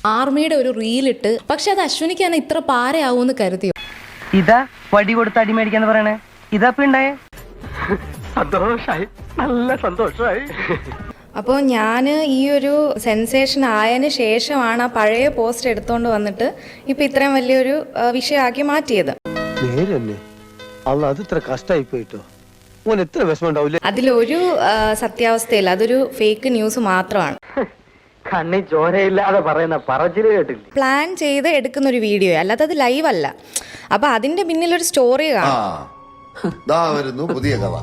ആർമിയുടെ ഒരു റീലിട്ട്, പക്ഷെ അത് അശ്വിനിക്കാണ് ഇത്ര പാരയാവൂന്ന് കരുതിയോ? ഇതാ വടി കൊടുത്ത് അടി മേടിക്കാന്ന് പറയണേ, ഇതാ ഉണ്ടായേ. സന്തോഷായി, നല്ല സന്തോഷമായി. അപ്പോൾ ഞാൻ ഈ ഒരു സെൻസേഷൻ ആയതിന് ശേഷമാണ് ആ പഴയ പോസ്റ്റ് എടുത്തുകൊണ്ട് വന്നിട്ട് ഇപ്പം ഇത്രയും വലിയൊരു വിഷയമാക്കി മാറ്റിയത്. അതിലൊരു സത്യാവസ്ഥയില്ല, അതൊരു ഫേക്ക് ന്യൂസ് മാത്രമാണ്. കണ്ണി ചോരയില്ലാതെ പറയുന്ന പറച്ചില് കേട്ടില്ല. പ്ലാൻ ചെയ്ത് എടുക്കുന്ന ഒരു വീഡിയോ, അല്ലാതെ അത് ലൈവ് അല്ല. അപ്പൊ അതിന്റെ പിന്നിലൊരു സ്റ്റോറി കാണും. പുതിയ കഥ.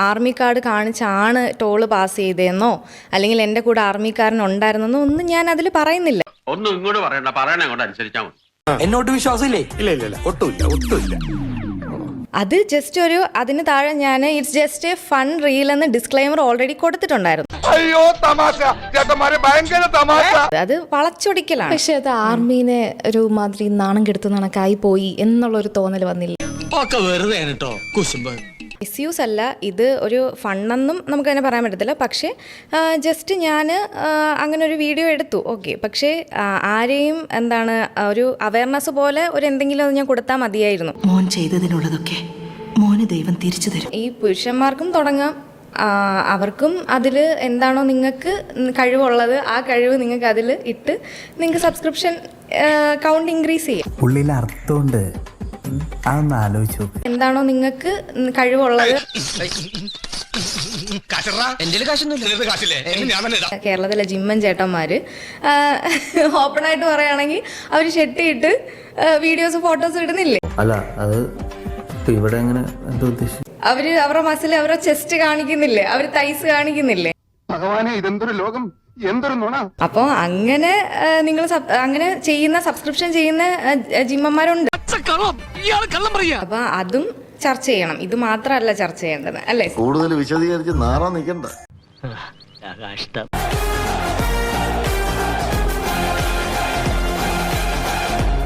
ആർമി കാർഡ് കാണിച്ചാണ് ടോള് പാസ് ചെയ്തതെന്നോ അല്ലെങ്കിൽ എൻ്റെ കൂടെ ആർമിക്കാരൻ ഉണ്ടായിരുന്നെന്നോ ഒന്നും ഞാൻ അതിൽ പറയുന്നില്ല. ഒന്നും ഇങ്ങോട്ട് പറയണ്ട, പറയണ അങ്ങോട്ട് അനുസരിച്ചാൽ മതി. എന്നോട്ട് വിശ്വാസമില്ലേ? ഇല്ല, ഒട്ടുമില്ല. അത് ജസ്റ്റ് ഒരു, അതിന് താഴെ ഞാൻ it's just A fun reel എന്ന് ഡിസ്ക്ലെയിമർ ഓൾറെഡി കൊടുത്തിട്ടുണ്ടായിരുന്നു. അയ്യോ തമാശ, ചേട്ടന്മാരെ ഭയങ്കര തമാശ. അത് വളച്ചൊടിക്കലാണ്. പക്ഷെ അത് ആർമീനെ ഒരു മാതിരി നാണം കെടുത്തു കണക്കായി പോയി എന്നുള്ളൊരു തോന്നൽ വന്നില്ല. മിസ്യൂസ് അല്ല, ഇത് ഒരു ഫണ്ണെന്നും നമുക്ക് തന്നെ പറയാൻ പറ്റത്തില്ല. പക്ഷേ ജസ്റ്റ് ഞാൻ അങ്ങനെ ഒരു വീഡിയോ എടുത്തു, ഓക്കെ. പക്ഷേ ആരെയും എന്താണ് ഒരു അവയർനെസ് പോലെ ഒരു എന്തെങ്കിലും അത് ഞാൻ കൊടുത്താൽ മതിയായിരുന്നു. മോൻ ചെയ്തതിനുള്ളതൊക്കെ മോന് ദൈവം തിരിച്ചു തരും. ഈ പുരുഷന്മാർക്കും തുടങ്ങാം, അവർക്കും അതിൽ എന്താണോ നിങ്ങൾക്ക് കഴിവുള്ളത് ആ കഴിവ് നിങ്ങൾക്ക് അതിൽ ഇട്ട് നിങ്ങൾക്ക് സബ്സ്ക്രിപ്ഷൻ കൗണ്ട് ഇൻക്രീസ് ചെയ്യാം. ഉള്ളിൽ അർത്ഥമുണ്ട്, അതൊന്ന് ആലോചിച്ചു. എന്താണോ നിങ്ങൾക്ക് കഴിവുള്ളത്. കേരളത്തിലെ ജിമ്മൻ ചേട്ടന്മാര് ഓപ്പണായിട്ട് പറയുകയാണെങ്കിൽ അവർ ഷെട്ടിയിട്ട് വീഡിയോസ് ഫോട്ടോസ് ഇടുന്നില്ലേ? അല്ല, അത് ഇവിടെ എങ്ങനെ എന്താ ഉദ്ദേശിച്ചു? അവര് അവരുടെ മസിൽ അവരുടെ ചെസ്റ്റ് കാണിക്കുന്നില്ലേ, അവര് തൈസ് കാണിക്കുന്നില്ലേ? ഭഗവാനെ, ഇതെന്തൊരു ലോകം, എന്തൊരു നുണ. അപ്പോൾ അങ്ങനെ നിങ്ങൾ അങ്ങനെ ചെയ്യുന്ന സബ്സ്ക്രിപ്ഷൻ ചെയ്യുന്ന ജിമ്മന്മാരുണ്ട്. അപ്പൊ അതും ചർച്ച ചെയ്യണം, ഇത് മാത്രമല്ല ചർച്ച ചെയ്യേണ്ടത്, അല്ലേ? കൂടുതൽ വിശദീകരിച്ച് നാറാൻ നിൽക്കണ്ട.